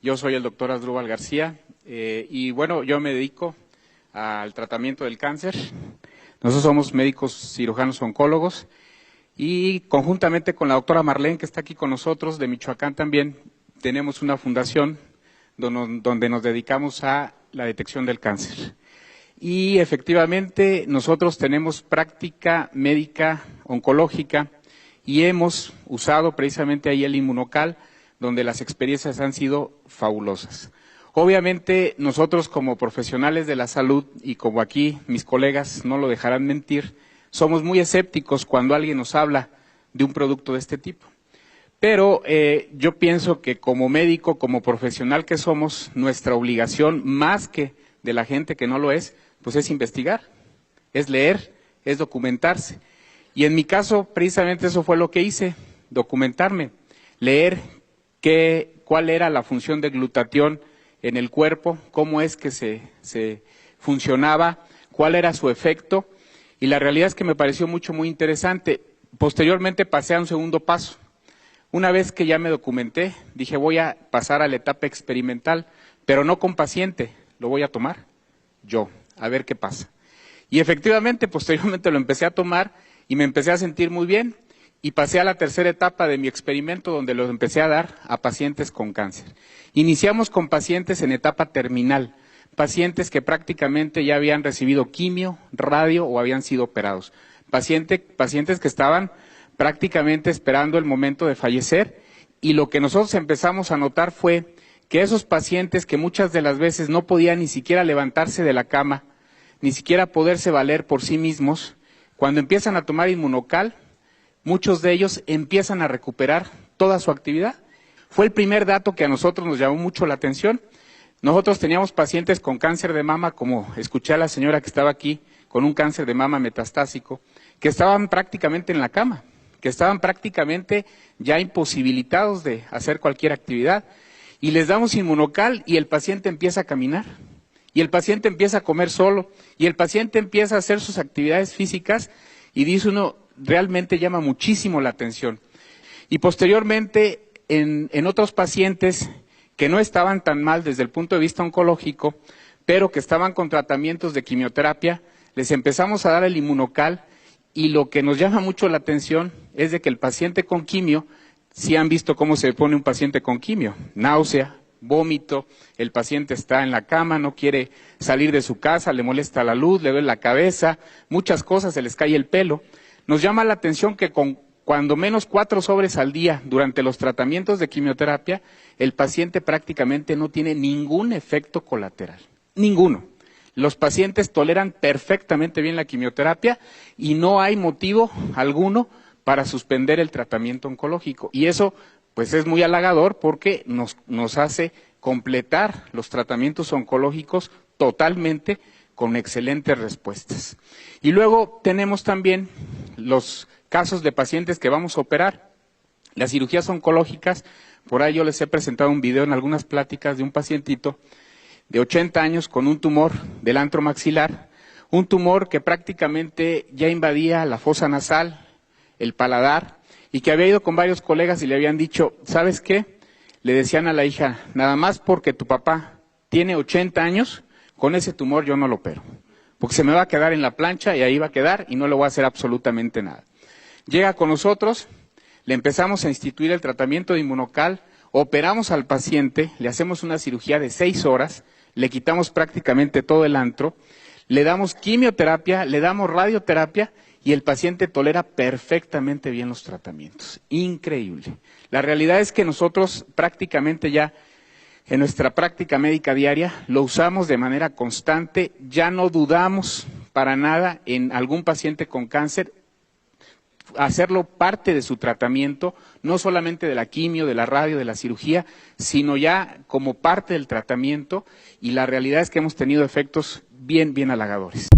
Yo soy el doctor Asdrúbal García y bueno, yo me dedico al tratamiento del cáncer. Nosotros somos médicos cirujanos oncólogos y conjuntamente con la doctora Marlene, que está aquí con nosotros, de Michoacán también, tenemos una fundación donde nos dedicamos a la detección del cáncer. Y efectivamente nosotros tenemos práctica médica oncológica y hemos usado precisamente ahí el Inmunocal, donde las experiencias han sido fabulosas. Obviamente nosotros como profesionales de la salud y como aquí mis colegas no lo dejarán mentir, somos muy escépticos cuando alguien nos habla de un producto de este tipo. Pero yo pienso que como médico, como profesional que somos, nuestra obligación, más que de la gente que no lo es, pues es investigar, es leer, es documentarse. Y en mi caso, precisamente eso fue lo que hice, documentarme, leer cuál era la función de glutatión en el cuerpo, cómo es que se funcionaba, cuál era su efecto. Y la realidad es que me pareció muy interesante. Posteriormente pasé a un segundo paso. Una vez que ya me documenté, dije voy a pasar a la etapa experimental, pero no con paciente, lo voy a tomar yo, a ver qué pasa. Y efectivamente, posteriormente lo empecé a tomar y me empecé a sentir muy bien y pasé a la tercera etapa de mi experimento donde lo empecé a dar a pacientes con cáncer. Iniciamos con pacientes en etapa terminal, pacientes que prácticamente ya habían recibido quimio, radio o habían sido operados, pacientes que estaban prácticamente esperando el momento de fallecer, y lo que nosotros empezamos a notar fue que esos pacientes que muchas de las veces no podían ni siquiera levantarse de la cama, ni siquiera poderse valer por sí mismos, cuando empiezan a tomar Inmunocal, muchos de ellos empiezan a recuperar toda su actividad. Fue el primer dato que a nosotros nos llamó mucho la atención. Nosotros teníamos pacientes con cáncer de mama, como escuché a la señora que estaba aquí, con un cáncer de mama metastásico, que estaban prácticamente en la cama, que estaban prácticamente ya imposibilitados de hacer cualquier actividad. Y les damos Inmunocal y el paciente empieza a caminar, y el paciente empieza a comer solo, y el paciente empieza a hacer sus actividades físicas, y dice uno, realmente llama muchísimo la atención. Y posteriormente, en otros pacientes que no estaban tan mal desde el punto de vista oncológico, pero que estaban con tratamientos de quimioterapia, les empezamos a dar el Inmunocal, y lo que nos llama mucho la atención es de que el paciente con quimio, si han visto cómo se pone un paciente con quimio, náusea, vómito, el paciente está en la cama, no quiere salir de su casa, le molesta la luz, le duele la cabeza, muchas cosas, se les cae el pelo. Nos llama la atención que con cuando menos 4 sobres al día durante los tratamientos de quimioterapia, el paciente prácticamente no tiene ningún efecto colateral, ninguno. Los pacientes toleran perfectamente bien la quimioterapia y no hay motivo alguno para suspender el tratamiento oncológico. Y eso pues es muy halagador porque nos hace completar los tratamientos oncológicos totalmente con excelentes respuestas. Y luego tenemos también los casos de pacientes que vamos a operar. Las cirugías oncológicas, por ahí yo les he presentado un video en algunas pláticas de un pacientito de 80 años con un tumor del antro maxilar, un tumor que prácticamente ya invadía la fosa nasal, el paladar, y que había ido con varios colegas y le habían dicho, ¿sabes qué? Le decían a la hija, nada más porque tu papá tiene 80 años, con ese tumor yo no lo opero, porque se me va a quedar en la plancha y ahí va a quedar y no le voy a hacer absolutamente nada. Llega con nosotros, le empezamos a instituir el tratamiento de Inmunocal, operamos al paciente, le hacemos una cirugía de 6 horas, le quitamos prácticamente todo el antro, le damos quimioterapia, le damos radioterapia y el paciente tolera perfectamente bien los tratamientos. Increíble. La realidad es que nosotros prácticamente ya en nuestra práctica médica diaria lo usamos de manera constante, ya no dudamos para nada en algún paciente con cáncer, hacerlo parte de su tratamiento, no solamente de la quimio, de la radio, de la cirugía, sino ya como parte del tratamiento, y la realidad es que hemos tenido efectos bien halagadores.